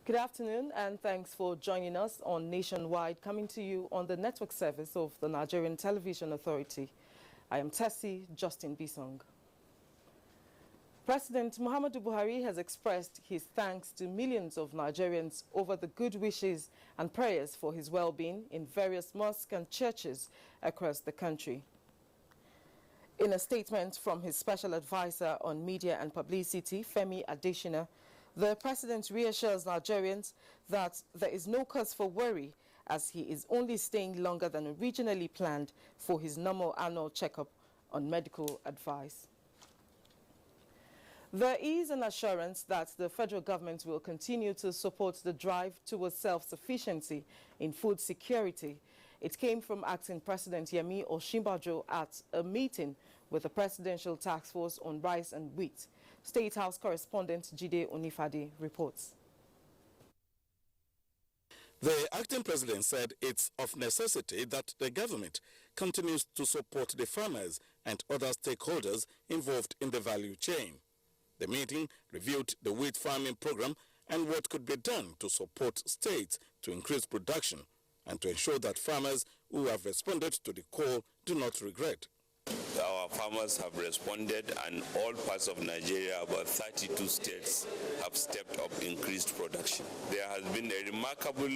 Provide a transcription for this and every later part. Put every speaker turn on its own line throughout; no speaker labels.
Good afternoon and thanks for joining us on Nationwide, coming to you on the network service of the Nigerian Television Authority. I am Tessie Justin Bisong. President Muhammadu Buhari has expressed his thanks to millions of Nigerians over the good wishes and prayers for his well-being in various mosques and churches across the country. In a statement from his special advisor on media and publicity, Femi Adesina, the president reassures Nigerians that there is no cause for worry as he is only staying longer than originally planned for his normal annual checkup on medical advice. There is an assurance that the federal government will continue to support the drive towards self-sufficiency in food security. It came from acting President Yemi Osinbajo at a meeting with the Presidential Task Force on Rice and Wheat. State House correspondent Jide Onifade reports.
The acting president said it's of necessity that the government continues to support the farmers and other stakeholders involved in the value chain. The meeting reviewed the wheat farming program and what could be done to support states to increase production and to ensure that farmers who have responded to the call do not regret.
Our farmers have responded, and all parts of Nigeria, about 32 states, have stepped up increased production. There has been a remarkable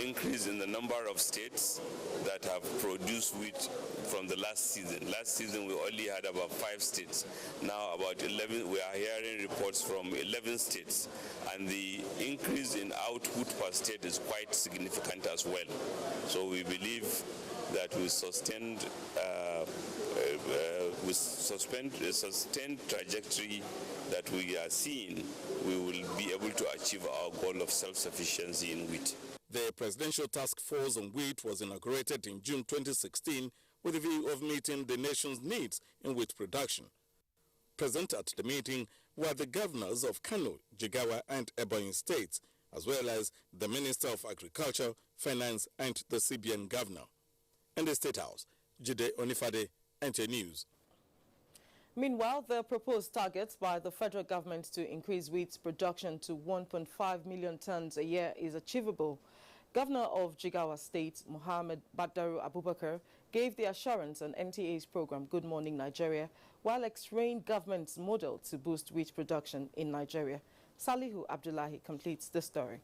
increase in the number of states that have produced wheat from the last season. Last season, we only had about 5 states. Now, about 11, we are hearing reports from 11 states, and the increase in output per state is quite significant as well. So we believe that with sustained trajectory that we are seeing, we will be able to achieve our goal of self-sufficiency in wheat.
The Presidential Task Force on Wheat was inaugurated in June 2016 with a view of meeting the nation's needs in wheat production. Present at the meeting were the governors of Kano, Jigawa and Ebonyi states, as well as the Minister of Agriculture, Finance and the CBN governor. In the State House, Jide Onifade, NTA News.
Meanwhile, the proposed target by the federal government to increase wheat production to 1.5 million tons a year is achievable. Governor of Jigawa State, Muhammad Badaru Abubakar, gave the assurance on NTA's program Good Morning Nigeria, while x-raying government's model to boost wheat production in Nigeria. Salihu Abdullahi completes the story.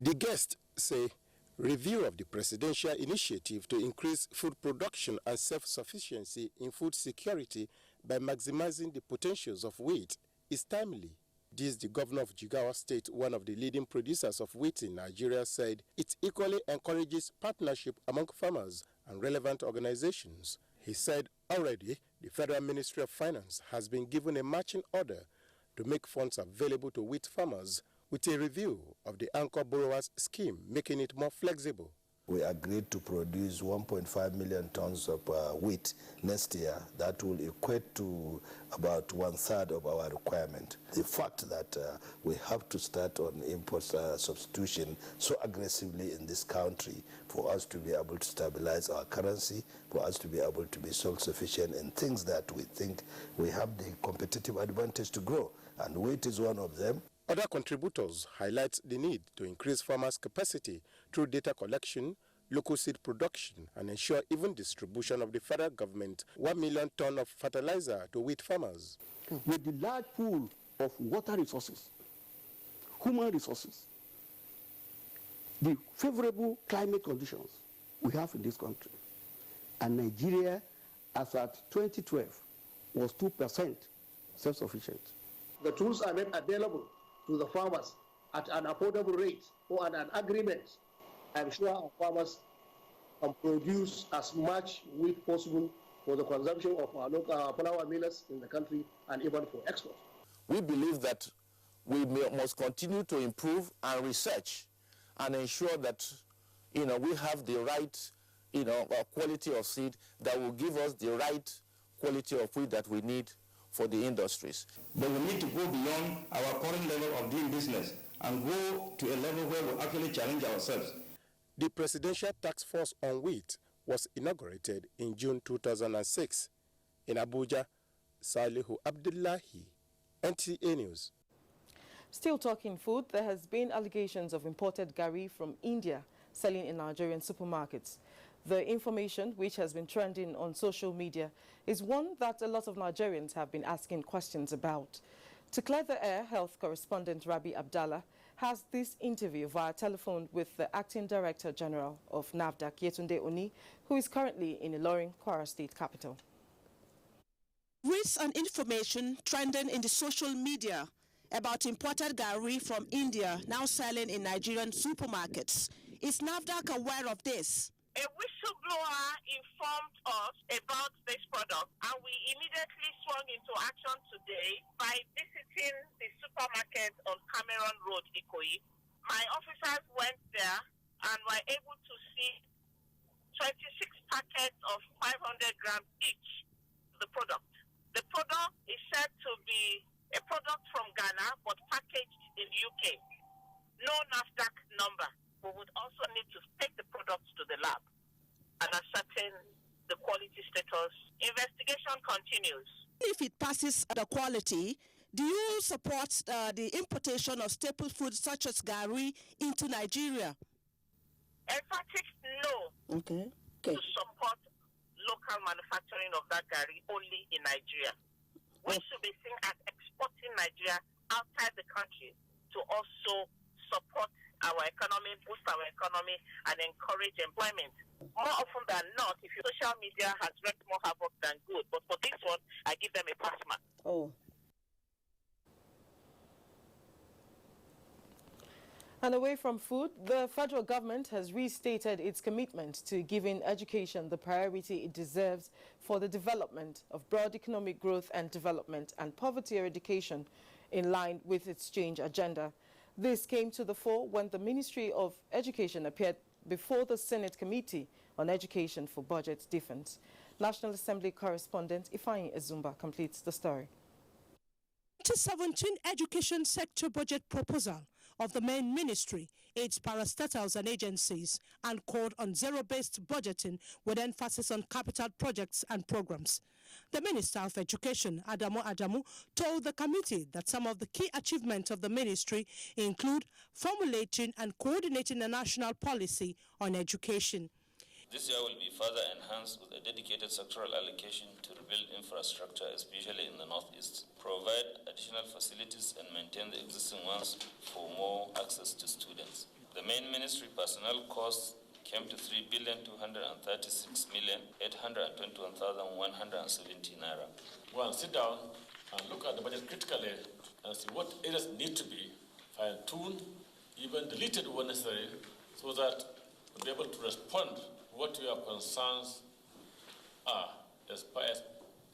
The guests say review of the presidential initiative to increase food production and self-sufficiency in food security by maximizing the potentials of wheat is timely. This, the governor of Jigawa State, one of the leading producers of wheat in Nigeria, said it equally encourages partnership among farmers and relevant organizations. He said already the Federal Ministry of Finance has been given a marching order to make funds available to wheat farmers with a review of the anchor borrowers scheme, making it more flexible.
We agreed to produce 1.5 million tons of wheat next year. That will equate to about 1/3 of our requirement. The fact that we have to start on import substitution so aggressively in this country for us to be able to stabilize our currency, for us to be able to be self-sufficient in things that we think we have the competitive advantage to grow, and wheat is one of them.
Other contributors highlight the need to increase farmers' capacity through data collection, local seed production, and ensure even distribution of the federal government 1 million tons of fertilizer to wheat farmers.
With the large pool of water resources, human resources, the favorable climate conditions we have in this country, and Nigeria, as at 2012, was 2% self-sufficient.
The tools are made available to the farmers at an affordable rate or at an agreement. I'm sure our farmers can produce as much wheat possible for the consumption of our local flour millers in the country and even for export.
We believe that we must continue to improve and research and ensure that we have the right quality of seed that will give us the right quality of wheat that we need for the industries.
But we need to go beyond our current level of doing business and go to a level where we actually challenge ourselves.
The Presidential Task Force on Wheat was inaugurated in June 2006. In Abuja, Salihu Abdullahi, NTA News.
Still talking food, there has been allegations of imported gari from India selling in Nigerian supermarkets. The information, which has been trending on social media, is one that a lot of Nigerians have been asking questions about. To clear the air, health correspondent Rabi Abdallah has this interview via telephone with the Acting Director General of NAFDAC, Yetunde Oni, who is currently in Ilorin, Kwara State capital.
With an information trending in the social media about imported gari from India now selling in Nigerian supermarkets. Is NAFDAC aware of this?
A whistleblower informed us about this product, and we immediately swung into action today by visiting the supermarket on Cameron Road, Ikoyi. My officers went there and were able to see 26 packets of 500 grams each, the product. The product is said to be a product from Ghana, but packaged in UK. No NAFDAC number. We would also need to take the products to the lab and ascertain the quality status. Investigation continues.
If it passes the quality, do you support the importation of staple foods such as gari into Nigeria?
Emphatic no.
Okay.
To support local manufacturing of that gari only in Nigeria. We should be seen as exporting Nigeria outside the country to also support our economy, boost our economy, and encourage employment. More often than not, if your social media has wreaked more havoc than good, but for this one, I give them a pass mark.
Oh.
And away from food, the federal government has restated its commitment to giving education the priority it deserves for the development of broad economic growth and development and poverty eradication in line with its change agenda. This came to the fore when the Ministry of Education appeared before the Senate Committee on Education for Budget Defense. National Assembly correspondent Ifeanyi Ezumba completes the story.
2017 Education Sector Budget Proposal of the main ministry, its parastatals and agencies, and called on zero-based budgeting with emphasis on capital projects and programs. The Minister of Education, Adamu, told the committee that some of the key achievements of the ministry include formulating and coordinating a national policy on education.
This year will be further enhanced with a dedicated sectoral allocation to rebuild infrastructure, especially in the northeast, provide additional facilities and maintain the existing ones for more access to students. The main ministry personnel costs came to 3,236,821,170 naira.
Go and sit down and look at the budget critically and see what areas need to be fine-tuned, even deleted when necessary, so that we'll be able to respond to what your concerns are as far as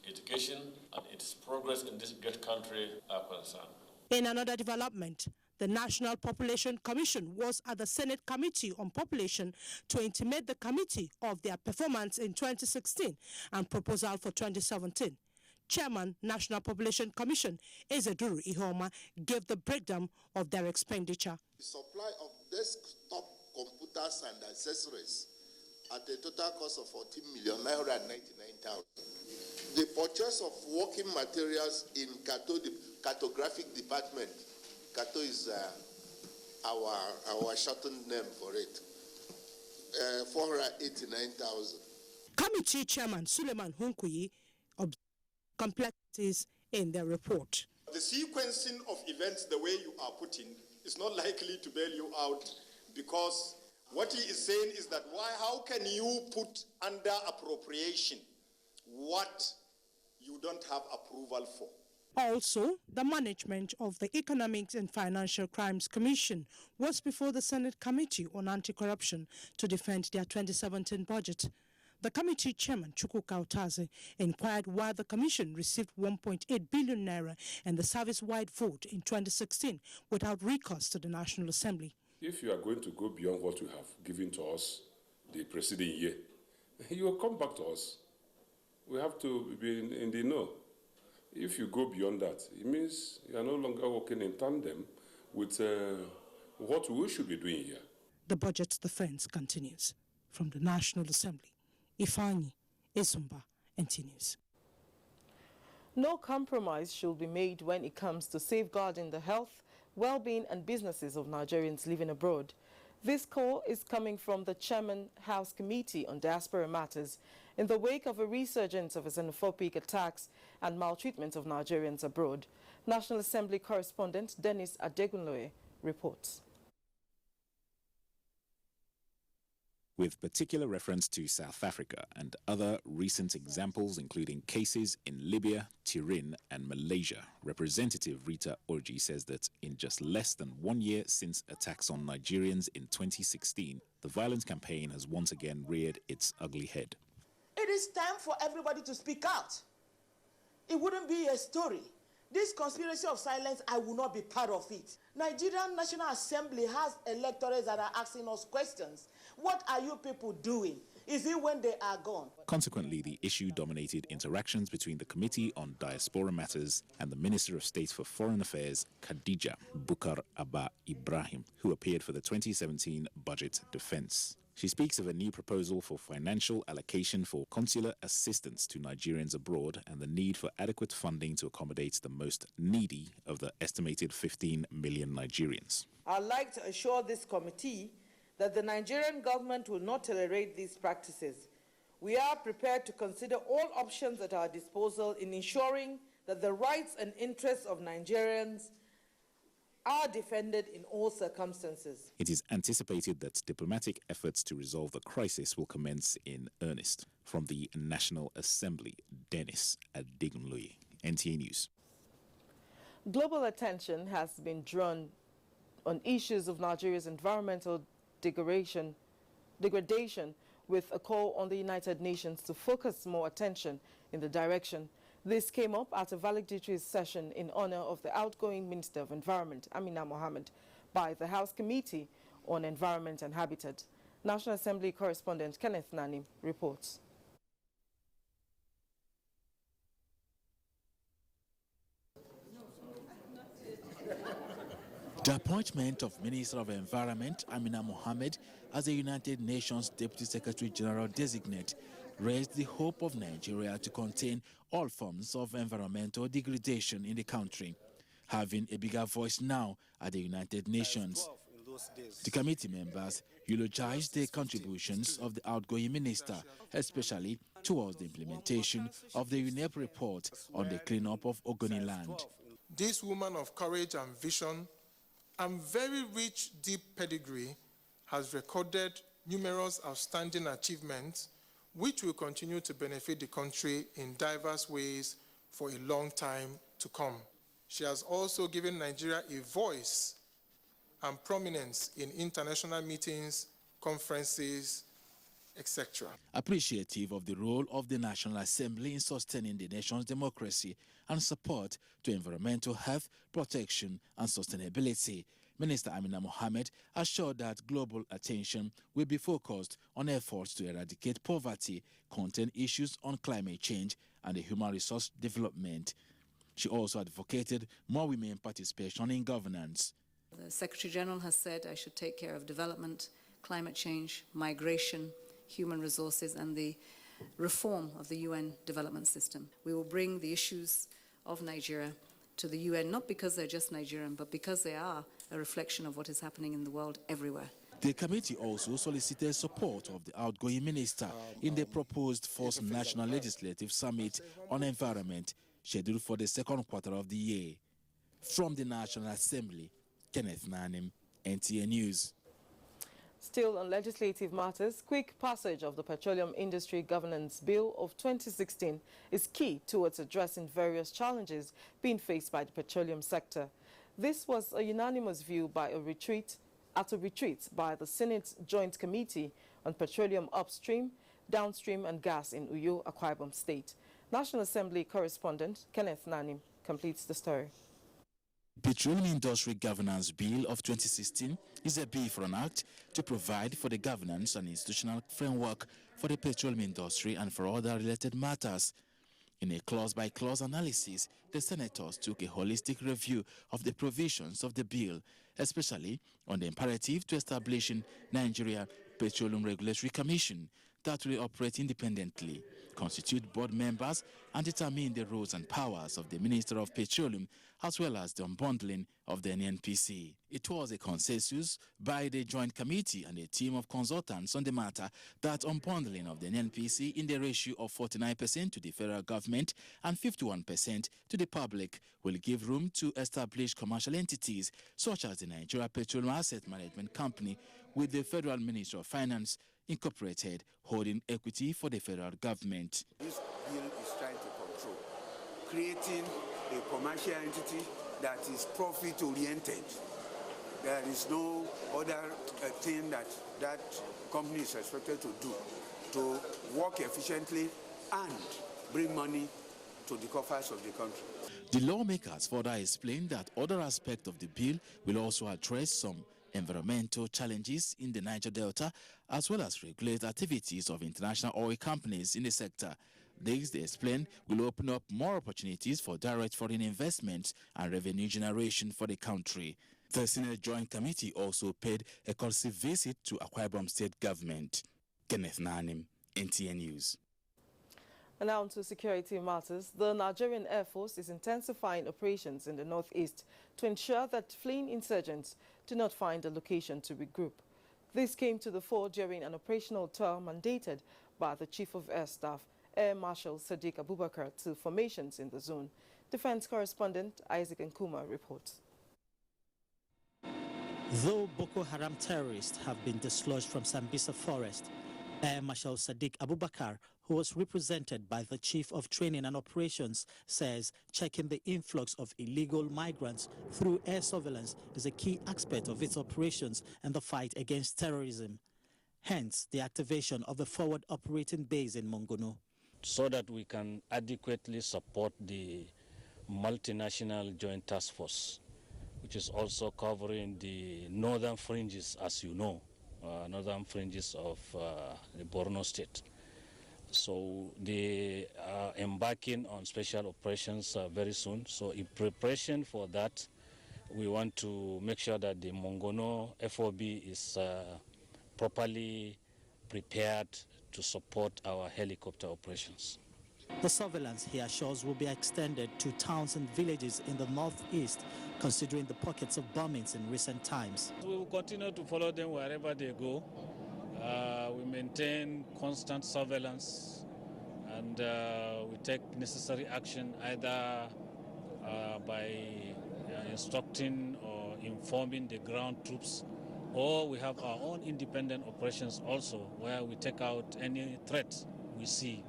education and its progress in this great country are concerned.
In another development, the National Population Commission was at the Senate Committee on Population to intimate the committee of their performance in 2016 and proposal for 2017. Chairman, National Population Commission, Ezeduru Ihoma, gave the breakdown of their expenditure.
The supply of desktop computers and accessories at a total cost of 14,999,000. The purchase of working materials in cartographic department. Cato is our shortened name for it. 489,000.
Committee Chairman Suleiman Hunkuyi observed complexities in the report.
The sequencing of events, the way you are putting, is not likely to bail you out, because what he is saying is that how can you put under appropriation what you don't have approval for?
Also, the management of the Economic and Financial Crimes Commission was before the Senate Committee on Anti-Corruption to defend their 2017 budget. The committee chairman, Chukwu Kautaze, inquired why the commission received 1.8 billion naira in the service-wide vote in 2016 without recourse to the National Assembly.
If you are going to go beyond what you have given to us the preceding year, you will come back to us. We have to be in the know. If you go beyond that, it means you are no longer working in tandem with what we should be doing here.
The budget defense continues. From the National Assembly, Ifeanyi Ezumba, NT News.
No compromise should be made when it comes to safeguarding the health, well-being and businesses of Nigerians living abroad. This call is coming from the Chairman House Committee on Diaspora Matters in the wake of a resurgence of xenophobic attacks and maltreatment of Nigerians abroad. National Assembly correspondent Dennis Adegunloye reports.
With particular reference to South Africa and other recent examples including cases in Libya, Turin and Malaysia, Representative Rita Orji says that in just less than 1 year since attacks on Nigerians in 2016, the violence campaign has once again reared its ugly head.
It is time for everybody to speak out. It wouldn't be a story. This conspiracy of silence, I will not be part of it. Nigerian National Assembly has electors that are asking us questions. What are you people doing? Is it when they are gone?
Consequently, the issue dominated interactions between the Committee on Diaspora Matters and the Minister of State for Foreign Affairs, Khadija Bukar Abba Ibrahim, who appeared for the 2017 budget defense. She speaks of a new proposal for financial allocation for consular assistance to Nigerians abroad and the need for adequate funding to accommodate the most needy of the estimated 15 million Nigerians.
I'd like to assure this committee that the Nigerian government will not tolerate these practices. We are prepared to consider all options at our disposal in ensuring that the rights and interests of Nigerians are defended in all circumstances.
It is anticipated that diplomatic efforts to resolve the crisis will commence in earnest. From the National Assembly, Dennis Adegunloye, NTA News.
Global attention has been drawn on issues of Nigeria's environmental degradation with a call on the United Nations to focus more attention in the direction. This came up at a valedictory session in honor of the outgoing Minister of Environment, Amina Mohammed, by the House Committee on Environment and Habitat. National Assembly correspondent Kenneth Nanim reports.
The appointment of Minister of Environment Amina Mohammed as the United Nations Deputy Secretary General designate raised the hope of Nigeria to contain all forms of environmental degradation in the country, having a bigger voice now at the United Nations. The committee members eulogized the contributions of the outgoing minister, especially towards the implementation of the UNEP report on the cleanup of Ogoni land.
This woman of courage and vision and very rich, deep pedigree has recorded numerous outstanding achievements which will continue to benefit the country in diverse ways for a long time to come. She has also given Nigeria a voice and prominence in international meetings, conferences, etc.
Appreciative of the role of the National Assembly in sustaining the nation's democracy and support to environmental health, protection and sustainability, Minister Amina Mohammed assured that global attention will be focused on efforts to eradicate poverty, contain issues on climate change and the human resource development. She also advocated more women participation in governance.
The Secretary General has said I should take care of development, climate change, migration, human resources and the reform of the UN development system. We will bring the issues of Nigeria to the UN, not because they're just Nigerian, but because they are a reflection of what is happening in the world everywhere.
The committee also solicited support of the outgoing minister in the proposed First National Legislative Summit on Environment, scheduled for the second quarter of the year. From the National Assembly, Kenneth Nanim, NTA News.
Still on legislative matters, quick passage of the Petroleum Industry Governance Bill of 2016 is key towards addressing various challenges being faced by the petroleum sector. This was a unanimous view by a retreat by the Senate Joint Committee on Petroleum Upstream, Downstream and Gas in Uyo, Akwa Ibom State. National Assembly correspondent Kenneth Nanim completes the story.
Petroleum Industry Governance Bill of 2016 is a bill for an act to provide for the governance and institutional framework for the petroleum industry and for other related matters. In a clause-by-clause analysis, the senators took a holistic review of the provisions of the bill, especially on the imperative to establish Nigeria Petroleum Regulatory Commission that will operate independently, constitute board members and determine the roles and powers of the Minister of Petroleum, as well as the unbundling of the NNPC. It was a consensus by the Joint Committee and a team of consultants on the matter that unbundling of the NNPC in the ratio of 49% to the federal government and 51% to the public will give room to establish commercial entities such as the Nigeria Petroleum Asset Management Company with the Federal Ministry of Finance Incorporated holding equity for the federal government.
This bill is trying to control, creating a commercial entity that is profit-oriented. There is no other thing that company is expected to do to work efficiently and bring money to the coffers of the country.
The lawmakers further explained that other aspects of the bill will also address some environmental challenges in the Niger Delta, as well as regulate activities of international oil companies in the sector. This, they explain, will open up more opportunities for direct foreign investment and revenue generation for the country. The Senate Joint Committee also paid a courtesy visit to Akwa Ibom State Government. Kenneth Nanim, NTA News.
And now to security matters. The Nigerian Air Force is intensifying operations in the northeast to ensure that fleeing insurgents do not find a location to regroup. This came to the fore during an operational tour mandated by the Chief of Air Staff, Air Marshal Sadiq Abubakar, to formations in the zone. Defense correspondent Isaac Nkuma reports.
Though Boko Haram terrorists have been dislodged from Sambisa Forest, Air Marshal Sadiq Abubakar, who was represented by the Chief of Training and Operations, says checking the influx of illegal migrants through air surveillance is a key aspect of its operations and the fight against terrorism. Hence, the activation of the forward operating base in Mongono.
So that we can adequately support the multinational joint task force, which is also covering the northern fringes, as you know, northern fringes of the Borno state. So they are embarking on special operations very soon. So in preparation for that, we want to make sure that the Mongono FOB is properly prepared to support our helicopter operations.
The surveillance, he assures, will be extended to towns and villages in the northeast, considering the pockets of bombings in recent times.
We will continue to follow them wherever they go. We maintain constant surveillance, and we take necessary action either by instructing or informing the ground troops, or we have our own independent operations also, where we take out any threat we see.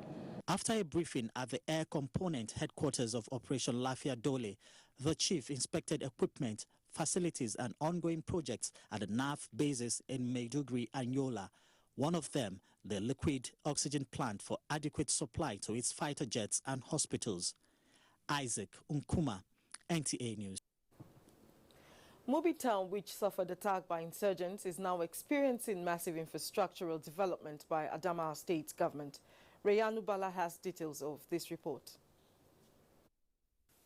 After a briefing at the Air Component headquarters of Operation Lafia Dole, the chief inspected equipment, facilities and ongoing projects at the NAF bases in Maiduguri and Yola. One of them, the liquid oxygen plant for adequate supply to its fighter jets and hospitals. Isaac Nkuma, NTA News.
Mubi town, which suffered attack by insurgents, is now experiencing massive infrastructural development by Adamawa State government. Rayanu Bala has details of this report.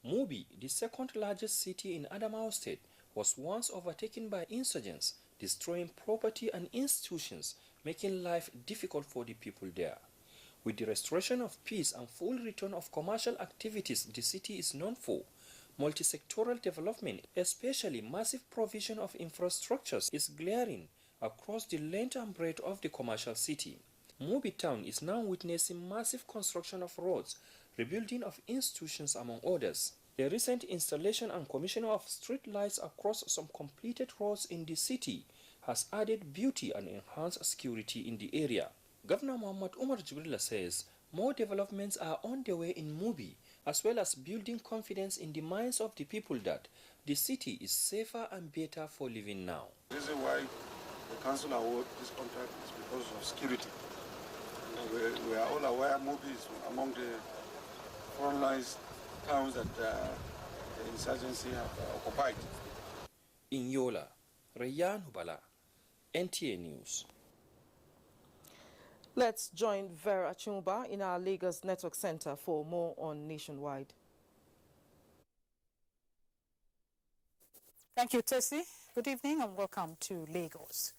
Mubi, the second largest city in Adamawa State, was once overtaken by insurgents, destroying property and institutions, making life difficult for the people there. With the restoration of peace and full return of commercial activities the city is known for, multi-sectoral development, especially massive provision of infrastructures, is glaring across the length and breadth of the commercial city. Mubi town is now witnessing massive construction of roads, rebuilding of institutions among others. The recent installation and commissioning of street lights across some completed roads in the city has added beauty and enhanced security in the area. Governor Muhammad Umar Jibrila says more developments are on the way in Mubi, as well as building confidence in the minds of the people that the city is safer and better for living now.
The reason why the council award this contract is because of security. We are all aware Mubi is among the frontline towns that the insurgency have occupied.
In Yola, Rayan Hubala, NTA News.
Let's join Vera Chumba in our Lagos Network Center for more on Nationwide.
Thank you, Tessie. Good evening and welcome to Lagos.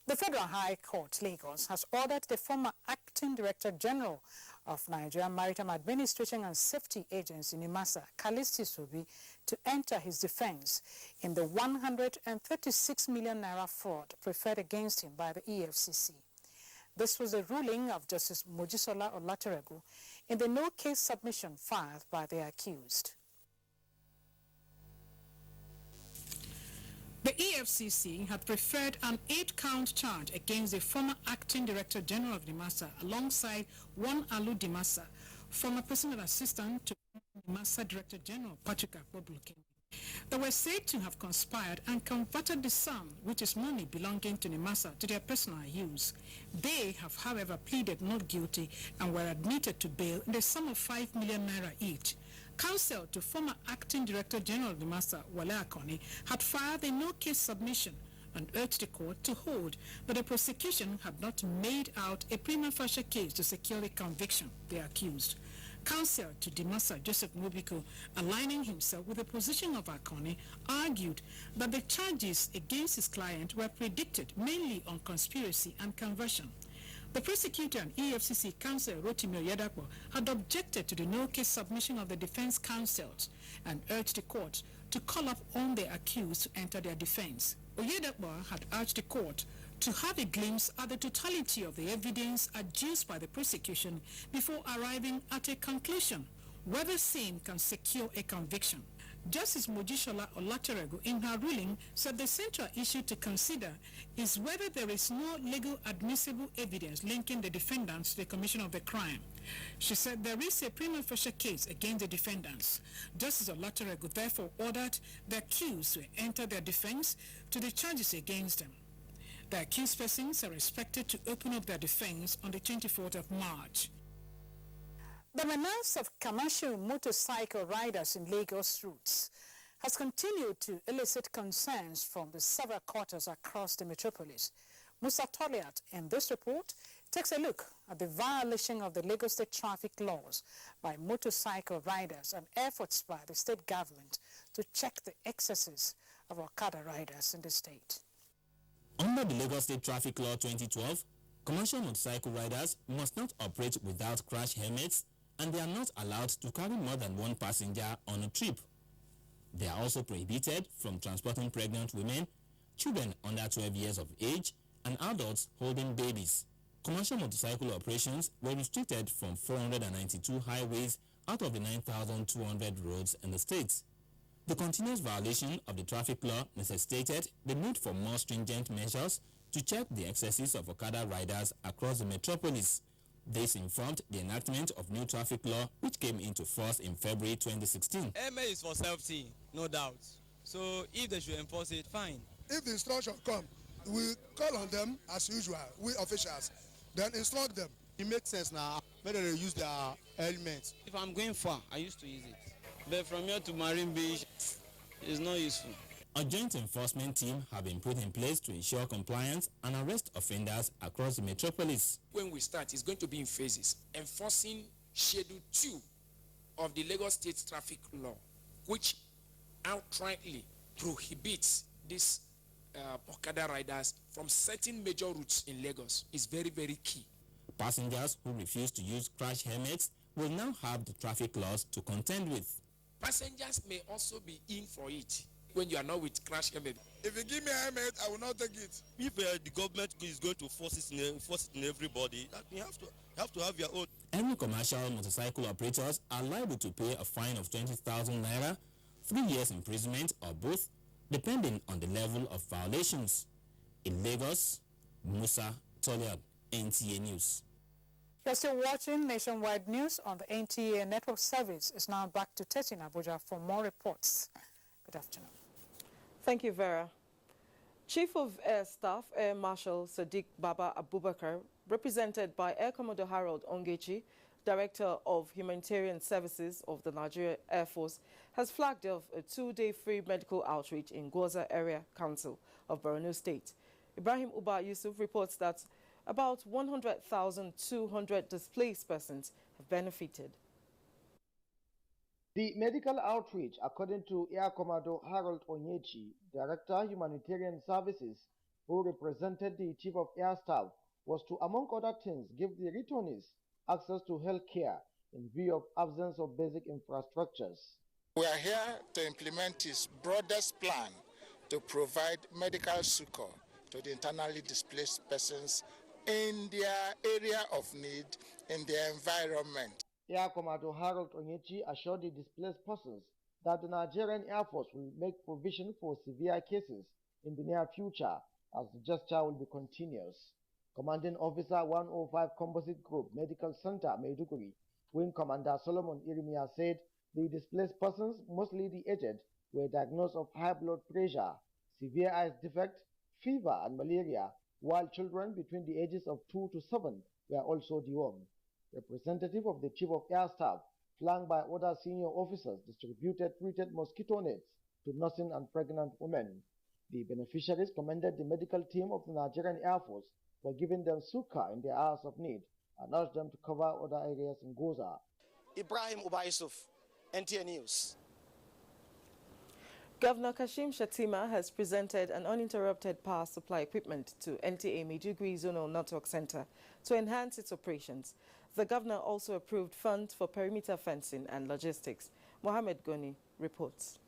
The Federal High Court, Lagos, has ordered the former Acting Director General of Nigerian Maritime Administration and Safety Agency, NIMASA, Kalisti Sobi, to enter his defense in the 136 million naira fraud preferred against him by the EFCC. This was a ruling of Justice Mojisola Olateregu in the no-case submission filed by the accused. The EFCC had preferred an 8-count charge against the former acting director general of NIMASA alongside one Alu Dimasa, former personal assistant to NIMASA Director General Patrick Akpobuluke. They were said to have conspired and converted the sum, which is money belonging to NIMASA, to their personal use. They have, however, pleaded not guilty and were admitted to bail in the sum of 5 million naira each. Counsel to former acting director general of NIMASA, Wale Akoni, had filed a no-case submission and urged the court to hold that the prosecution had not made out a prima facie case to secure a conviction, they accused. Counsel to Dimasa, Joseph Mubiko, aligning himself with the position of Akoni, argued that the charges against his client were predicted mainly on conspiracy and conversion. The prosecutor and EFCC counsel Rotimi Oyedakpo had objected to the no-case submission of the defense counsels and urged the court to call up on the accused to enter their defense. Oyedakpo had urged the court to have a glimpse at the totality of the evidence adduced by the prosecution before arriving at a conclusion whether same can secure a conviction. Justice Mojisola Olateregu, in her ruling, said the central issue to consider is whether there is no legal admissible evidence linking the defendants to the commission of the crime. She said there is a prima facie case against the defendants. Justice Olateregu therefore ordered the accused to enter their defense to the charges against them. The accused persons are expected to open up their defense on the 24th of March. The menace of commercial motorcycle riders in Lagos routes has continued to elicit concerns from the several quarters across the metropolis. Musa Toliat in this report takes a look at the violation of the Lagos state traffic laws by motorcycle riders and efforts by the state government to check the excesses of Okada riders in the state.
Under the Lagos State Traffic Law 2012, commercial motorcycle riders must not operate without crash helmets, and they are not allowed to carry more than one passenger on a trip. They are also prohibited from transporting pregnant women, children under 12 years of age, and adults holding babies. Commercial motorcycle operations were restricted from 492 highways out of the 9,200 roads in the state. The continuous violation of the traffic law necessitated the need for more stringent measures to check the excesses of Okada riders across the metropolis. This informed the enactment of new traffic law, which came into force in February 2016.
MA is for safety, no doubt. So if they should enforce it, fine.
If the instruction come, we call on them as usual, we officials, then instruct them. It makes sense now, whether they use their helmets.
If I'm going far, I used to use it. But from here to Marine Beach, it's not useful.
A joint enforcement team have been put in place to ensure compliance and arrest offenders across the metropolis.
When we start, it's going to be in phases. Enforcing Schedule 2 of the Lagos State Traffic Law, which outrightly prohibits these Okada riders from certain major routes in Lagos, is very, very key.
Passengers who refuse to use crash helmets will now have the traffic laws to contend with.
Passengers may also be in for it when you are not with crash helmet.
If you give me a helmet, I will not take it.
If the government is going to force it in everybody, that you have to have your own.
Any commercial motorcycle operators are liable to pay a fine of 20,000 naira, 3 years imprisonment, or both, depending on the level of violations. In Lagos, Musa Toliad, NTA News.
You're still watching Nationwide News on the NTA Network Service. It's now back to Tete in Abuja for more reports. Good afternoon.
Thank you, Vera. Chief of Air Staff, Air Marshal Sadiq Baba Abubakar, represented by Air Commodore Harold Ongechi, Director of Humanitarian Services of the Nigerian Air Force, has flagged off a 2-day free medical outreach in Gwoza Area Council of Borno State. Ibrahim Uba Yusuf reports that about 100,200 displaced persons have benefited.
The medical outreach, according to Air Commodore Harold Onyechi, Director Humanitarian Services, who represented the Chief of Air Staff, was to, among other things, give the returnees access to health care in view of absence of basic infrastructures.
We are here to implement his broadest plan to provide medical succor to the internally displaced persons in their area of need, in their environment.
Air Commodore Harold Onyechi assured the displaced persons that the Nigerian Air Force will make provision for severe cases in the near future, as the gesture will be continuous. Commanding Officer 105 Composite Group Medical Center, Maiduguri, Wing Commander Solomon Irimia said the displaced persons, mostly the aged, were diagnosed of high blood pressure, severe eye defect, fever and malaria, while children between the ages of 2 to 7 were also dewormed. Representative of the Chief of Air Staff, flanked by other senior officers, distributed treated mosquito nets to nursing and pregnant women. The beneficiaries commended the medical team of the Nigerian Air Force for giving them succor in their hours of need and urged them to cover other areas in Goza.
Ibrahim Uba Yusuf, NTA News.
Governor Kashim Shettima has presented an uninterrupted power supply equipment to NTA Maiduguri Zonal Network Center to enhance its operations. The governor also approved funds for perimeter fencing and logistics. Mohammed Goni reports.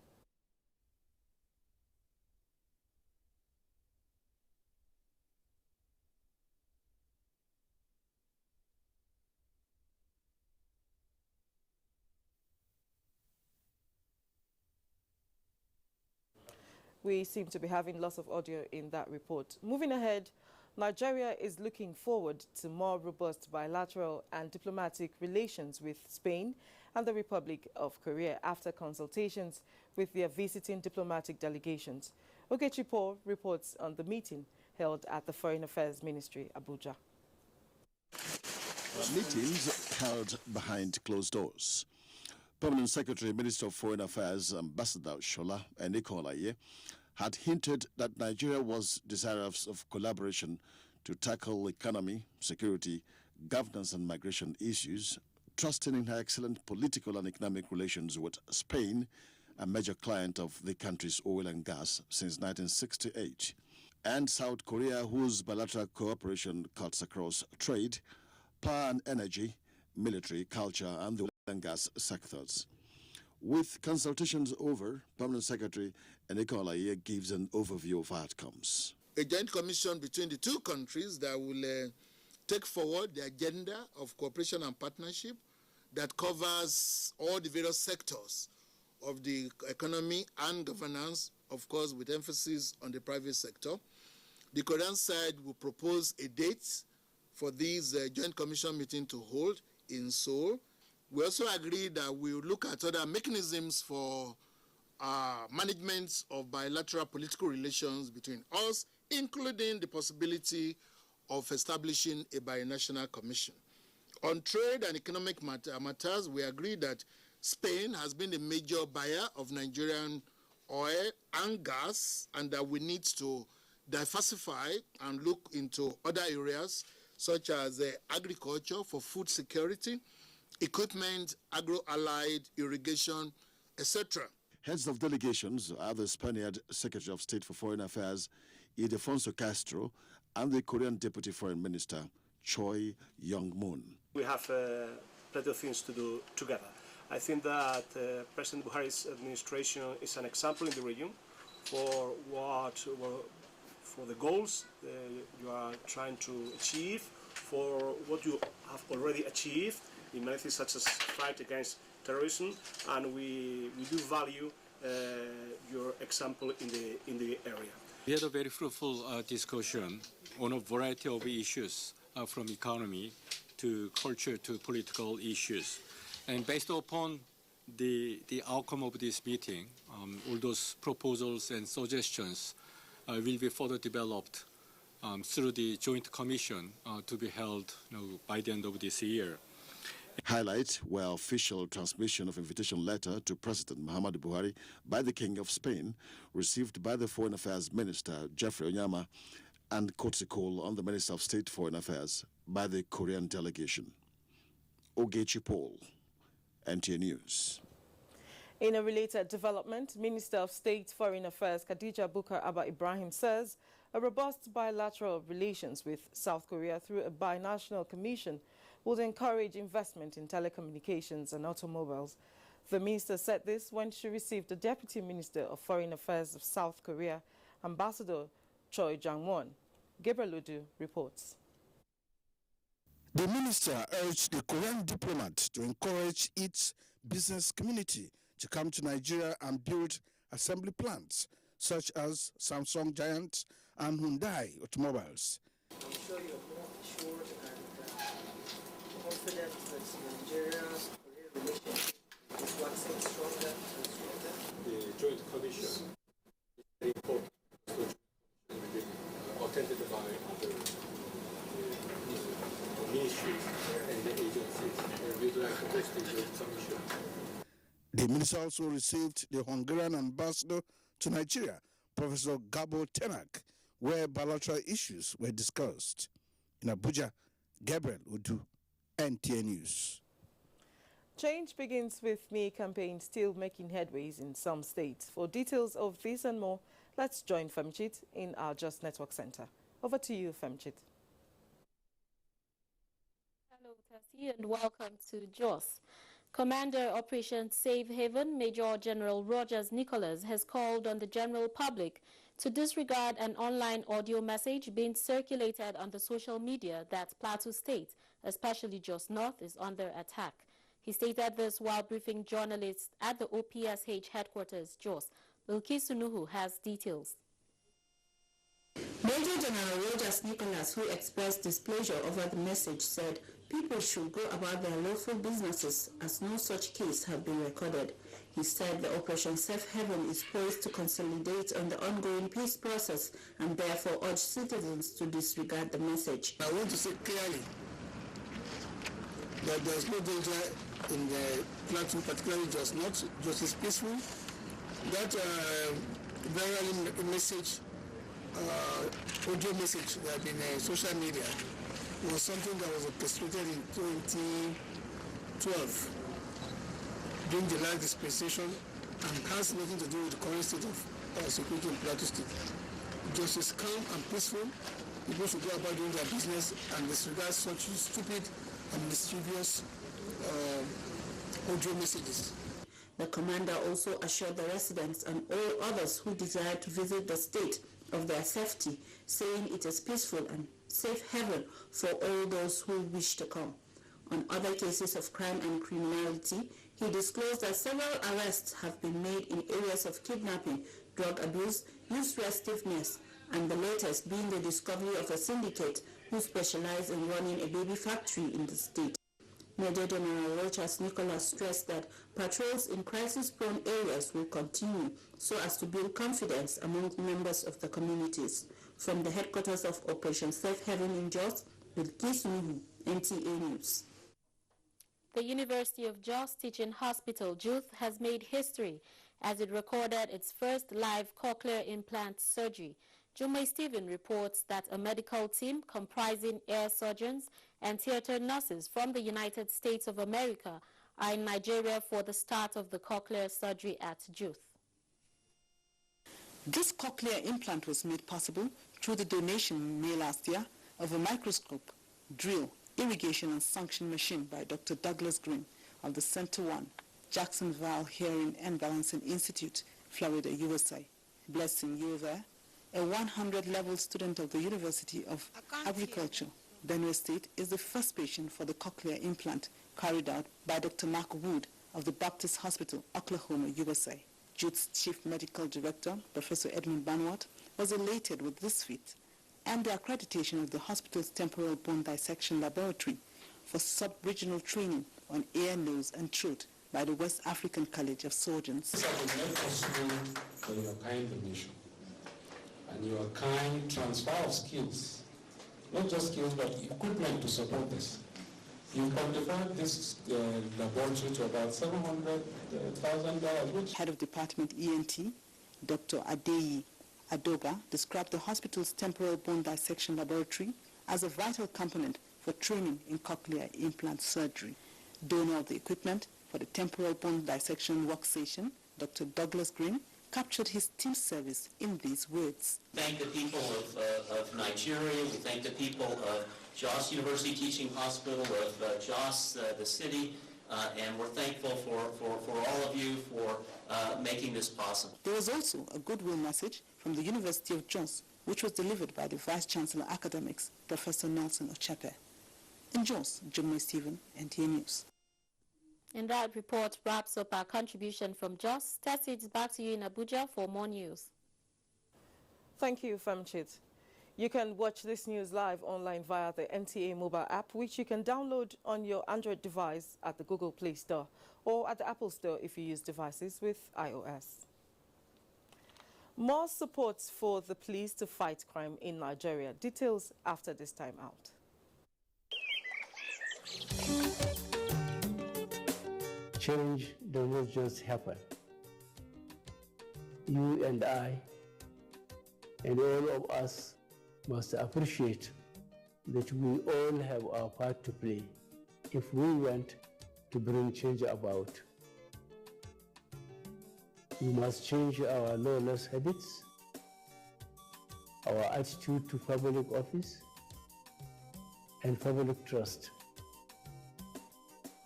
We seem to be having lots of audio in that report. Moving ahead, Nigeria is looking forward to more robust bilateral and diplomatic relations with Spain and the Republic of Korea after consultations with their visiting diplomatic delegations. Ogechi Paul reports on the meeting held at the Foreign Affairs Ministry, Abuja.
Meetings held behind closed doors. Permanent Secretary, Minister of Foreign Affairs, Ambassador Shola Enikolaye, had hinted that Nigeria was desirous of collaboration to tackle economy, security, governance and migration issues, trusting in her excellent political and economic relations with Spain, a major client of the country's oil and gas since 1968, and South Korea, whose bilateral cooperation cuts across trade, power and energy, military, culture and the oil and gas sectors. With consultations over, Permanent Secretary Enikolaye gives an overview of outcomes.
A joint commission between the two countries that will take forward the agenda of cooperation and partnership that covers all the various sectors of the economy and governance, of course, with emphasis on the private sector. The Korean side will propose a date for this joint commission meeting to hold in Seoul. We also agreed that we will look at other mechanisms for management of bilateral political relations between us, including the possibility of establishing a binational commission. On trade and economic matters, we agreed that Spain has been a major buyer of Nigerian oil and gas, and that we need to diversify and look into other areas such as agriculture for food security, equipment, agro-allied, irrigation, etc.
Heads of delegations are the Spaniard Secretary of State for Foreign Affairs, Ildefonso Castro, and the Korean Deputy Foreign Minister, Choi Young-moon.
We have plenty of things to do together. I think that President Buhari's administration is an example in the region for for the goals you are trying to achieve, for what you have already achieved in many things such as fight against terrorism, and we do value your example in the area.
We had a very fruitful discussion on a variety of issues, from economy to culture to political issues. And based upon the outcome of this meeting, all those proposals and suggestions will be further developed through the joint commission to be held by the end of this year.
Highlight were official transmission of invitation letter to President Muhammadu Buhari by the King of Spain, received by the Foreign Affairs Minister Jeffrey Onyama, and courtesy call on the Minister of State Foreign Affairs by the Korean delegation. Ogechi Paul, NTA News.
In a related development, Minister of State Foreign Affairs Khadija Bukar Abba Ibrahim says a robust bilateral relations with South Korea through a binational commission would encourage investment in telecommunications and automobiles. The minister said this when she received the Deputy Minister of Foreign Affairs of South Korea, Ambassador Choi Jang-won. Gabriel Udu reports.
The minister urged the Korean diplomat to encourage its business community to come to Nigeria and build assembly plants such as Samsung giant and Hyundai automobiles.
I'm sure you're more assured and confident that Nigeria-Korea relationship is waxing stronger and stronger.
The Joint Commission is very important. Attended by other ministries and the agencies, and we'd like to host the Joint Commission.
The minister also received the Hungarian ambassador to Nigeria, Professor Gabo Tenak, where bilateral issues were discussed. In Abuja, Gabriel Udu, NTA News.
Change Begins With Me campaign still making headways in some states. For details of this and more, let's join Femchit in our Just Network Center. Over to you, Femchit.
Hello, Tassie, and welcome to JOS. Commander Operation Safe Haven, Major General Rogers Nicholas, has called on the general public to disregard an online audio message being circulated on the social media that Plateau State, especially Jos North, is under attack. He stated this while briefing journalists at the OPSH headquarters, Jos. Bilkisu Nuhu has details.
Major General Rogers Nicholas, who expressed displeasure over the message, said people should go about their lawful businesses as no such case have been recorded. He said the Operation Safe Haven is poised to consolidate on the ongoing peace process and therefore urged citizens to disregard the message.
I want to say clearly that there is no danger in the Plateau, particularly Jos North. Jos is peaceful. That viral message, audio message that in social media was something that was orchestrated in 2012 during the last dispensation and has nothing to do with the current state of security in Plateau State. Just is calm and peaceful. People should go about doing their business and disregard such stupid and mischievous audio messages.
The commander also assured the residents and all others who desire to visit the state of their safety, saying it is peaceful and safe haven for all those who wish to come. On other cases of crime and criminality, he disclosed that several arrests have been made in areas of kidnapping, drug abuse, youth restiveness, and the latest being the discovery of a syndicate who specialize in running a baby factory in the state. Major General Rogers Nicholas stressed that patrols in crisis-prone areas will continue so as to build confidence among members of the communities. From the headquarters of Operation Safe Haven in Jos, with Kisnuhu, NTA News.
The University of Jos Teaching Hospital, JUTH, has made history as it recorded its first live cochlear implant surgery. Jumai Stephen reports that a medical team comprising ear surgeons and theater nurses from the United States of America are in Nigeria for the start of the cochlear surgery at JUTH.
This cochlear implant was made possible through the donation made last year of a microscope, drill, irrigation and suction machine by Dr. Douglas Green of the Center 1, Jacksonville Hearing and Balancing Institute, Florida, USA. Blessing Yover, a 100-level student of the University of Agriculture, Benue State, is the first patient for the cochlear implant carried out by Dr. Mark Wood of the Baptist Hospital, Oklahoma, USA. JUTH's Chief Medical Director, Professor Edmund Banwart, was elated with this feat and the accreditation of the hospital's temporal bone dissection laboratory for sub-regional training on ear, nose, and throat by the West African College of Surgeons.
This has been made possible for your kind donation and your kind transfer of skills, not just skills but equipment to support this. You've quantified this laboratory to about $700,000, which...
Head of Department ENT, Dr. Adeyi Adoba, described the hospital's temporal bone dissection laboratory as a vital component for training in cochlear implant surgery. Donor of the equipment for the temporal bone dissection workstation, Dr. Douglas Green, captured his team service in these words.
Thank the people of Nigeria. We thank the people of Jos University Teaching Hospital, of Jos, the city, and we're thankful for all of you for making this possible.
There was also a goodwill message from the University of Jos, which was delivered by the Vice Chancellor Academics, Professor Nelson Ochepe. In Jos, Jummai Stephen, NTA News.
And that report wraps up our contribution from Jos. Tessie, it's back to you in Abuja for more news.
Thank you, Famchit. You can watch this news live online via the NTA mobile app, which you can download on your Android device at the Google Play Store or at the Apple Store if you use devices with iOS. More support for the police to fight crime in Nigeria. Details after this time out.
Change does not just happen. You and I and all of us must appreciate that we all have our part to play if we want to bring change about. We must change our lawless habits, our attitude to public office, and public trust.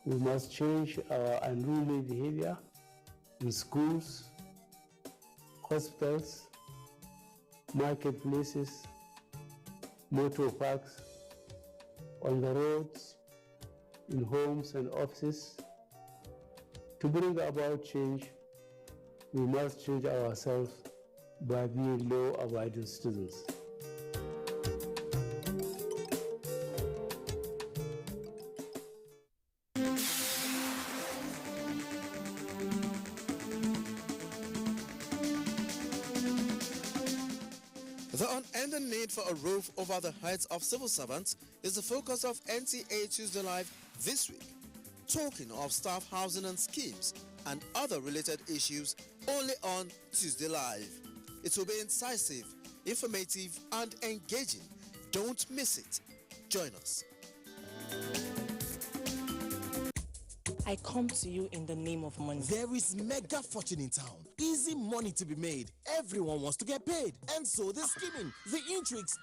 We must change our unruly behavior in schools, hospitals, marketplaces, motor parks, on the roads, in homes and offices. To bring about change, we must change ourselves by being law-abiding citizens.
The unending need for a roof over the heads of civil servants is the focus of NTA Tuesday Live this week. Talking of staff housing and schemes and other related issues only on Tuesday Live. It will be incisive, informative, and engaging. Don't miss it. Join us.
I come to you in the name of money.
There is mega fortune in town. Easy money to be made. Everyone wants to get paid. And so the scheming, the intrigues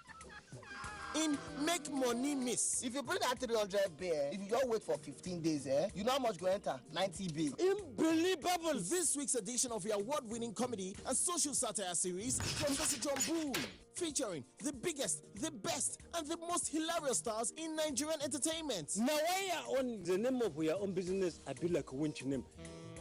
in Make Money Miss.
If you bring that 300 beer, if you just wait for 15 days, you know how much go enter? 90 bill.
Unbelievable! This week's edition of the award-winning comedy and social satire series from Mr. John Boone, featuring the biggest, the best, and the most hilarious stars in Nigerian entertainment.
Now, why are on the name of your own business, I be like a winch name.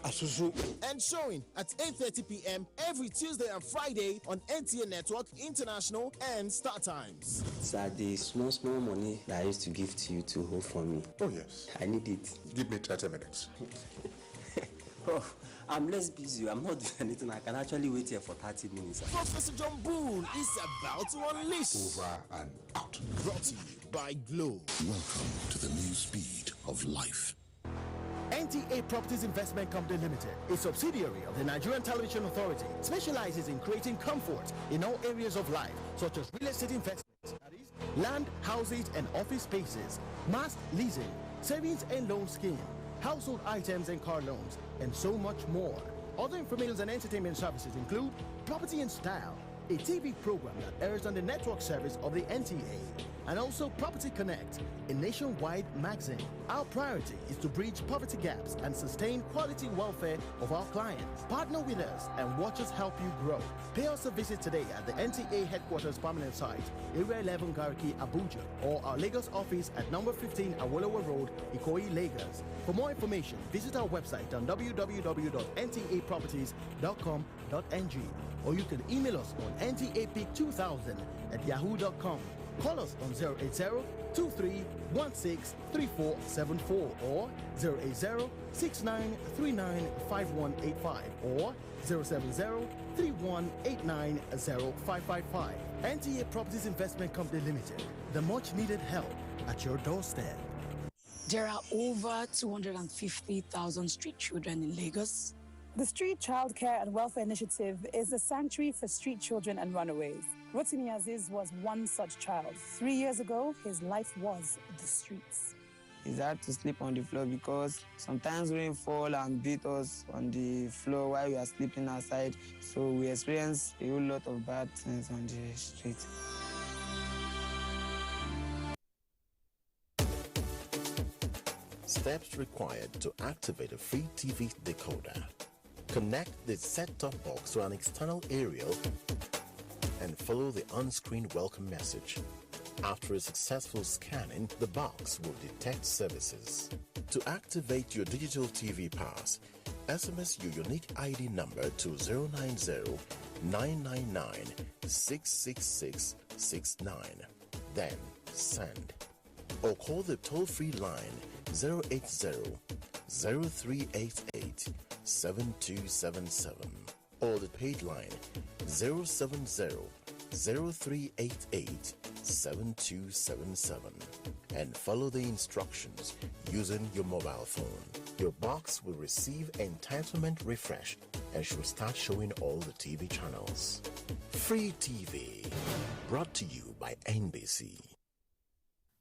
Asusu.
And showing at 8:30 p.m. every Tuesday and Friday on NTA Network, International, and Star Times.
Sir, the small money that I used to give to you to hold for me.
Oh, yes.
I need it.
Give me 30 minutes.
Oh, I'm less busy. I'm not doing anything. I can actually wait here for 30 minutes.
Professor John Boone is about to unleash.
Over and out.
Brought to you by Glow.
Welcome to the new speed of life.
NTA Properties Investment Company Limited, a subsidiary of the Nigerian Television Authority, specializes in creating comfort in all areas of life, such as real estate investments, that is, land, houses, and office spaces, mass leasing, savings and loan scheme, household items and car loans, and so much more. Other information and entertainment services include Property and Style, a TV program that airs on the network service of the NTA, and also Property Connect, a nationwide magazine. Our priority is to bridge poverty gaps and sustain quality welfare of our clients. Partner with us and watch us help you grow. Pay us a visit today at the NTA headquarters permanent site, Area 11 Garki, Abuja, or our Lagos office at number 15 Awolowo Road, Ikoyi, Lagos. For more information, visit our website on www.ntaproperties.com.ng, or you can email us on ntapeak2000@yahoo.com. Call us on 080-2316-3474 or 080-6939-5185 or 070-3189-0555. NTA Properties Investment Company Limited, the much needed help at your doorstep.
There are over 250,000 street children in Lagos.
The Street Child Care and Welfare Initiative is a sanctuary for street children and runaways. Rotimi Aziz was one such child. 3 years ago, his life was the streets.
It's hard to sleep on the floor because sometimes rain fall and beat us on the floor while we are sleeping outside. So we experience a whole lot of bad things on the street.
Steps required to activate a free TV decoder. Connect the set-top box to an external aerial and follow the on-screen welcome message. After a successful scanning, the box will detect services. To activate your digital TV pass, SMS your unique ID number to 090-999-66669. Then send. Or call the toll-free line 080-0388-7277 or the paid line 070-0388-7277 and follow the instructions using your mobile phone. Your box will receive entitlement refresh and should start showing all the TV channels. Free TV, brought to you by NBC.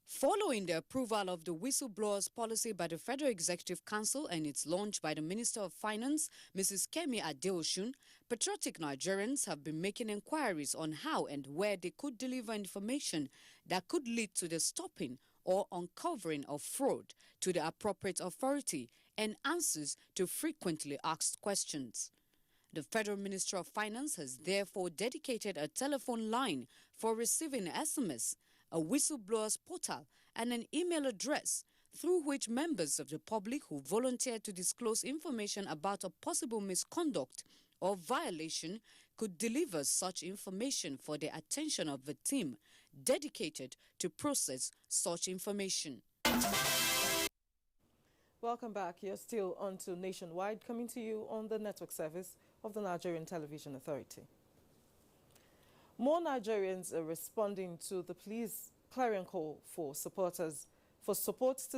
Following the approval of the Whistleblowers policy by the Federal Executive Council and its launch by the Minister of Finance, Mrs. Kemi Adeosun, patriotic Nigerians have been making inquiries on how and where they could deliver information that could lead to the stopping or uncovering of fraud to the appropriate authority and answers to frequently asked questions. The Federal Minister of Finance has therefore dedicated a telephone line for receiving SMS, a whistleblowers portal, and an email address through which members of the public who volunteer to disclose information about a possible misconduct or violation could deliver such information for the attention of the team dedicated to process such information.
Welcome back. You're still on to Nationwide, coming to you on the network service of the Nigerian Television Authority. More Nigerians are responding to the police clarion call for support to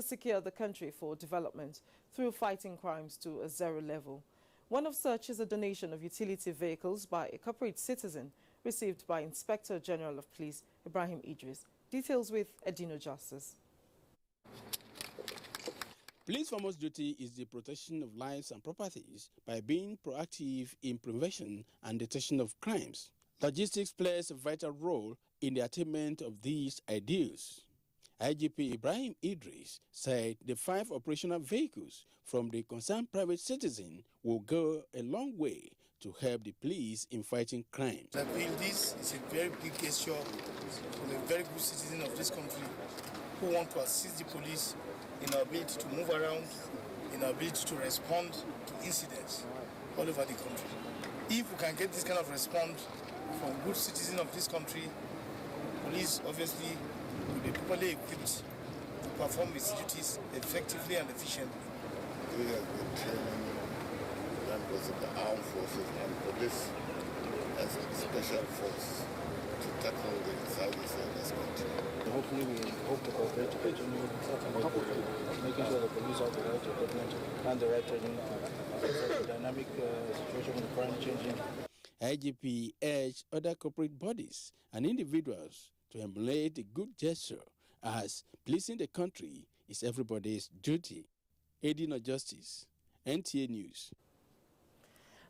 secure the country for development through fighting crimes to a zero level. One of such is a donation of utility vehicles by a corporate citizen received by Inspector General of Police Ibrahim Idris. Details with Edino Justice.
Police foremost duty is the protection of lives and properties by being proactive in prevention and detection of crimes. Logistics plays a vital role in the attainment of these ideals. IGP Ibrahim Idris said the 5 operational vehicles from the concerned private citizen will go a long way to help the police in fighting crime.
I think this is a very big gesture for the very good citizen of this country who want to assist the police in our ability to move around, in our ability to respond to incidents all over the country. If we can get this kind of response from good citizens of this country, police obviously will be properly equipped to perform its duties effectively and efficiently.
We have been training members of the armed forces and police as a special force to tackle the insurgency in this country.
Hopefully we hope to cooperate to continue making sure the police have the right equipment and the right training for the dynamic situation with crime changing.
IGP urged other corporate bodies and individuals to emulate a good gesture, as policing the country is everybody's duty. Aiding of Justice, NTA News.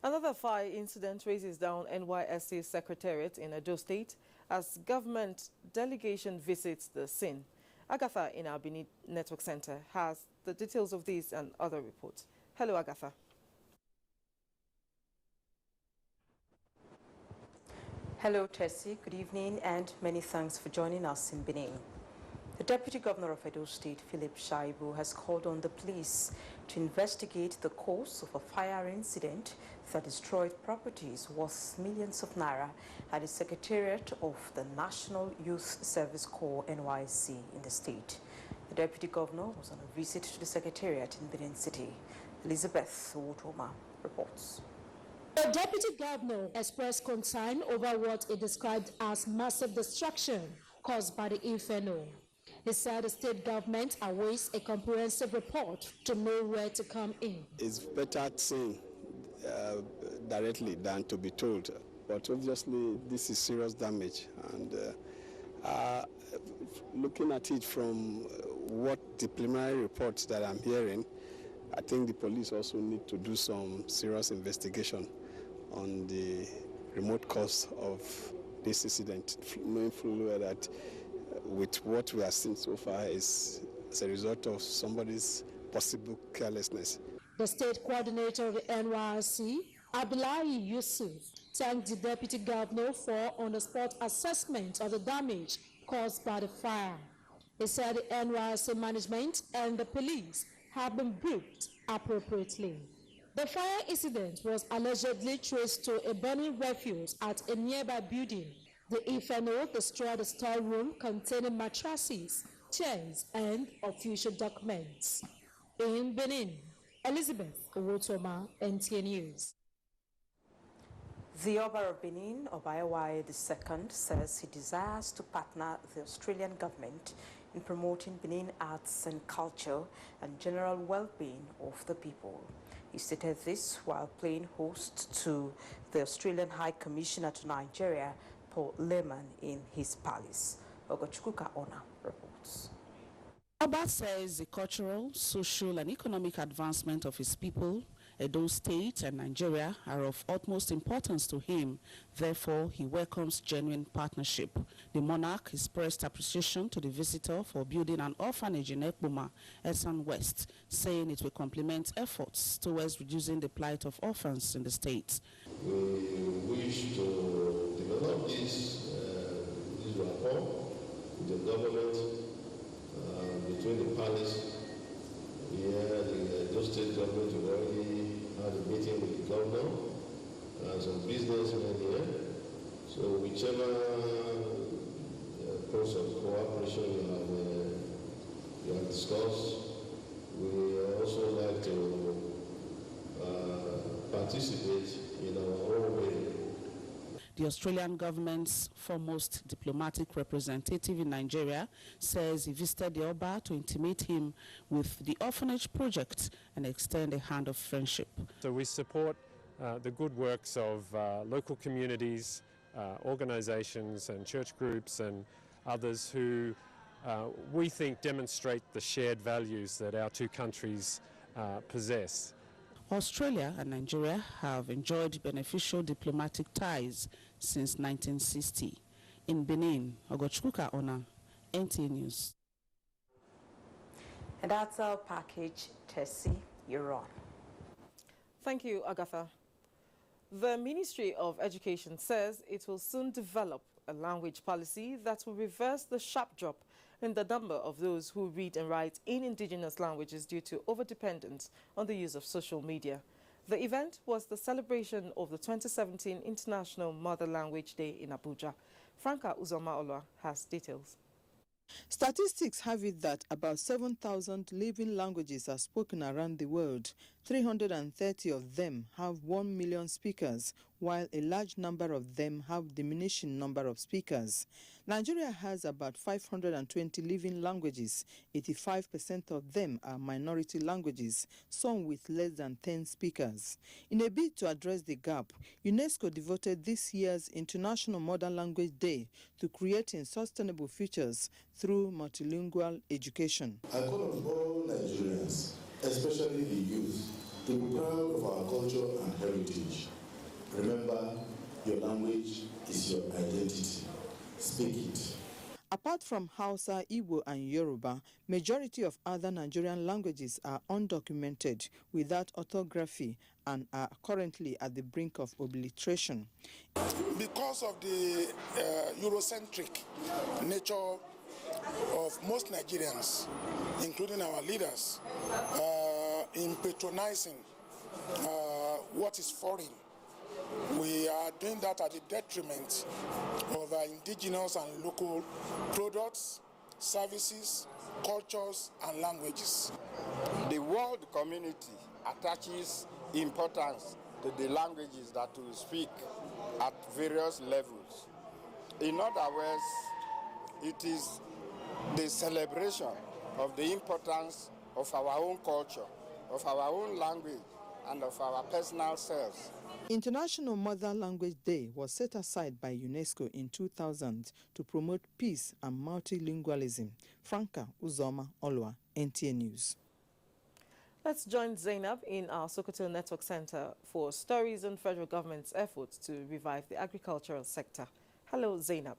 Another fire incident raises down NYSC Secretariat in Edo State as government delegation visits the scene. Agatha in our Benin Network Center has the details of these and other reports. Hello, Agatha.
Hello, Tessie. Good evening and many thanks for joining us in Benin. The Deputy Governor of Edo State, Philip Shaibu, has called on the police to investigate the cause of a fire incident that destroyed properties worth millions of naira at the Secretariat of the National Youth Service Corps, NYSC, in the state. The Deputy Governor was on a visit to the Secretariat in Benin City. Elizabeth Wotoma reports.
The Deputy Governor expressed concern over what he described as massive destruction caused by the inferno. He said the state government awaits a comprehensive report to know where to come in.
It's better seen directly than to be told. But obviously, this is serious damage. And looking at it from what the preliminary reports that I'm hearing, I think the police also need to do some serious investigation on the remote cause of this incident, knowing fully well that with what we have seen so far is as a result of somebody's possible carelessness.
The state coordinator of the NYSC, Abdullahi Yusuf, thanked the deputy governor for on-the-spot assessment of the damage caused by the fire. He said the NYSC management and the police have been briefed appropriately. The fire incident was allegedly traced to a burning refuse at a nearby building. The inferno destroyed a storeroom containing mattresses, chairs, and official documents. In Benin, Elizabeth Owotoma, NTA News.
The Oba of Benin, Obayawaye II, says he desires to partner the Australian government in promoting Benin arts and culture and general well-being of the people. He stated this while playing host to the Australian High Commissioner to Nigeria, Paul Lehman, in his palace. Ogochukuka Ona reports.
Oba says the cultural, social and economic advancement of his people, Edo State and Nigeria are of utmost importance to him. Therefore, he welcomes genuine partnership. The monarch expressed appreciation to the visitor for building an orphanage in Ekpoma, Esan West, saying it will complement efforts towards reducing the plight of orphans in the state.
We wish to develop this rapport with the government between the palace here, the Edo State government will already had a meeting with the governor and some businessmen here. So whichever course of cooperation you have discussed, we also like to participate in our own way.
The Australian government's foremost diplomatic representative in Nigeria says he visited the Oba to intimate him with the orphanage project and extend a hand of friendship.
So we support the good works of local communities, organizations and church groups and others who we think demonstrate the shared values that our two countries possess.
Australia and Nigeria have enjoyed beneficial diplomatic ties since 1960. In Benin, Ogochukuka Ona, NTA News.
And that's our package. Tessie, you're on.
Thank you, Agatha. The Ministry of Education says it will soon develop a language policy that will reverse the sharp drop in the number of those who read and write in indigenous languages due to overdependence on the use of social media. The event was the celebration of the 2017 International Mother Language Day in Abuja. Franca Uzoma-Olwa has details.
Statistics have it that about 7,000 living languages are spoken around the world. 330 of them have 1 million speakers, while a large number of them have diminishing number of speakers. Nigeria has about 520 living languages. 85% of them are minority languages, some with less than 10 speakers. In a bid to address the gap, UNESCO devoted this year's International Modern Language Day to creating sustainable futures through multilingual education.
I call on all Nigerians, especially the youth, to be proud of our culture and heritage. Remember, your language is your identity. Speak it.
Apart from Hausa, Igbo and Yoruba, majority of other Nigerian languages are undocumented, without orthography, and are currently at the brink of obliteration.
Because of the Eurocentric nature of most Nigerians, including our leaders, in patronizing what is foreign, we are doing that at the detriment of our indigenous and local products, services, cultures, and languages.
The world community attaches importance to the languages that we speak at various levels. In other words, it is the celebration of the importance of our own culture, of our own language, and of our personal selves.
International Mother Language Day was set aside by UNESCO in 2000 to promote peace and multilingualism. Franca Uzoma Olwa, NTA News.
Let's join Zainab in our Sokoto Network Center for stories on federal government's efforts to revive the agricultural sector. Hello, Zainab.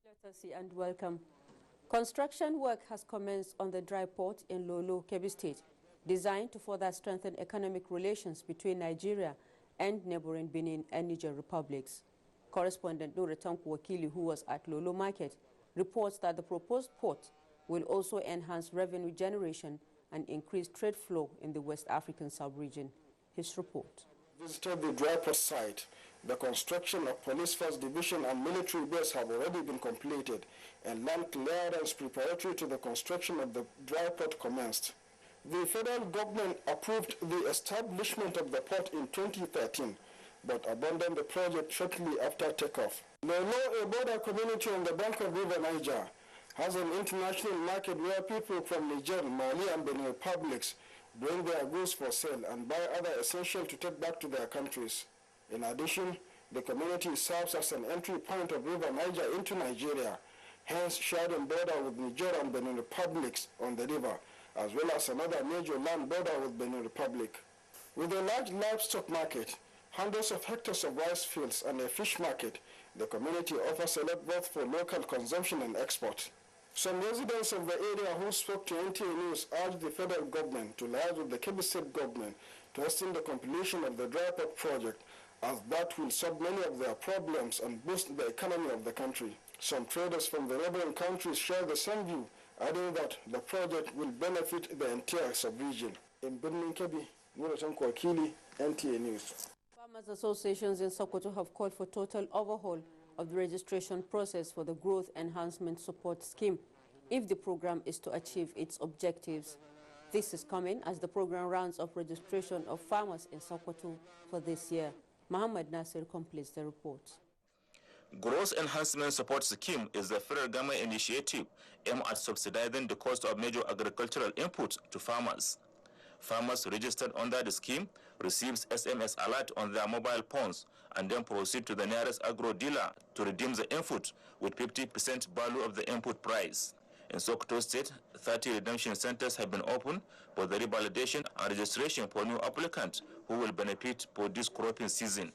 Hello, Tassi, and welcome. Construction work has commenced on the dry port in Lolo, Kebbi State, designed to further strengthen economic relations between Nigeria and neighboring Benin and Niger republics. Correspondent Nuretanku Wakili, who was at Lolo Market, reports that the proposed port will also enhance revenue generation and increase trade flow in the West African sub-region. His report.
Visited the dry port site. The construction of Police Force Division and military base have already been completed, and land clearance preparatory to the construction of the dry port commenced. The federal government approved the establishment of the port in 2013, but abandoned the project shortly after takeoff. Lolo, a border community on the bank of River Niger, has an international market where people from Niger, Mali, and Benin republics bring their goods for sale and buy other essentials to take back to their countries. In addition, the community serves as an entry point of River Niger into Nigeria, hence sharing border with Niger and Benin republics on the river, as well as another major land border with Benin Republic. With a large livestock market, hundreds of hectares of rice fields, and a fish market, the community offers a lot both for local consumption and export. Some residents of the area who spoke to NTA News urged the federal government to liaise with the Kebbi State government to hasten the completion of the dry port project, as that will solve many of their problems and boost the economy of the country. Some traders from the neighboring countries share the same view, adding that the project will benefit the entire sub-region. In Benin, Kebbi, Nuretanku Wakili, NTA News.
Farmers associations in Sokoto have called for total overhaul of the registration process for the Growth Enhancement Support Scheme if the program is to achieve its objectives. This is coming as the program rounds up registration of farmers in Sokoto for this year. Muhammad Nasir completes the report.
Growth Enhancement Support Scheme is a federal government initiative aimed at subsidizing the cost of major agricultural inputs to farmers. Farmers registered under the scheme receives SMS alert on their mobile phones and then proceed to the nearest agro dealer to redeem the input with 50% value of the input price. In Sokoto State, 30 redemption centers have been opened for the revalidation and registration for new applicants who will benefit for this cropping season.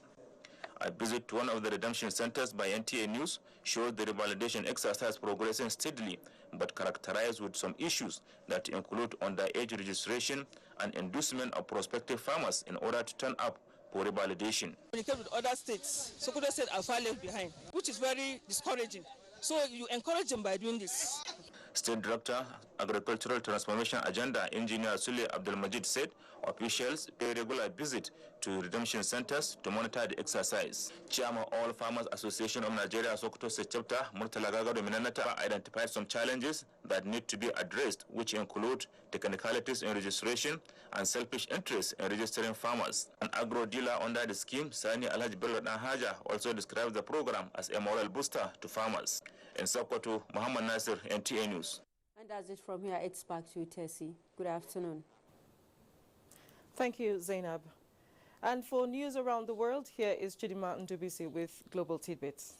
A visit to one of the redemption centers by NTA News showed the revalidation exercise progressing steadily, but characterized with some issues that include underage registration and inducement of prospective farmers in order to turn up for revalidation.
When it comes with other states, Sokoto State are far left behind, which is very discouraging. So you encourage them by doing this.
State Director, Agricultural Transformation Agenda, Engineer Sule Abdelmajid said officials pay regular visit to redemption centers to monitor the exercise. Chairman All Farmers Association of Nigeria Sokoto State Chapter, Murtala Gagado Minanata, identified some challenges that need to be addressed, which include technicalities in registration and selfish interest in registering farmers. An agro dealer under the scheme, Sani Alhaji Bello Nahaja, also described the program as a moral booster to farmers. In Sokoto, Muhammad Nasir, NTA News.
And that's it from here. It's back to you, Tessie. Good afternoon.
Thank you, Zainab. And for news around the world, here is Chidima Ndubisi with Global Tidbits.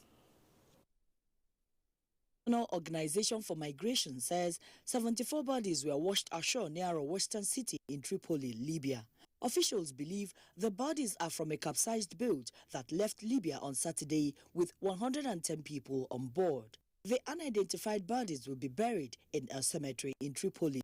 The National Organization for Migration says 74 bodies were washed ashore near a western city in Tripoli, Libya. Officials believe the bodies are from a capsized boat that left Libya on Saturday with 110 people on board. The unidentified bodies will be buried in a cemetery in Tripoli.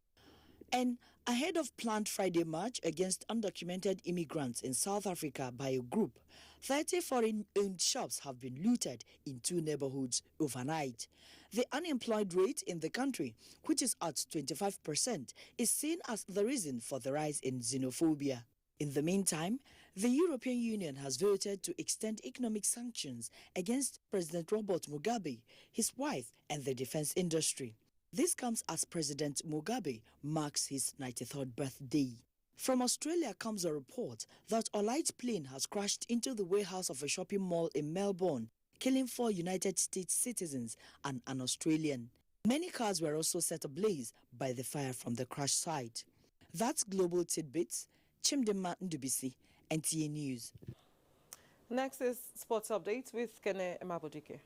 And ahead of planned Friday march against undocumented immigrants in South Africa by a group, 30 foreign-owned shops have been looted in 2 neighborhoods overnight. The unemployed rate in the country, which is at 25%, is seen as the reason for the rise in xenophobia. In the meantime, the European Union has voted to extend economic sanctions against President Robert Mugabe, his wife, and the defense industry. This comes as President Mugabe marks his 93rd birthday. From Australia comes a report that a light plane has crashed into the warehouse of a shopping mall in Melbourne, killing 4 United States citizens and an Australian. Many cars were also set ablaze by the fire from the crash site. That's Global Tidbits. Chimdema Ndubisi, NTA News.
Next is sports updates with Kene Emabodike.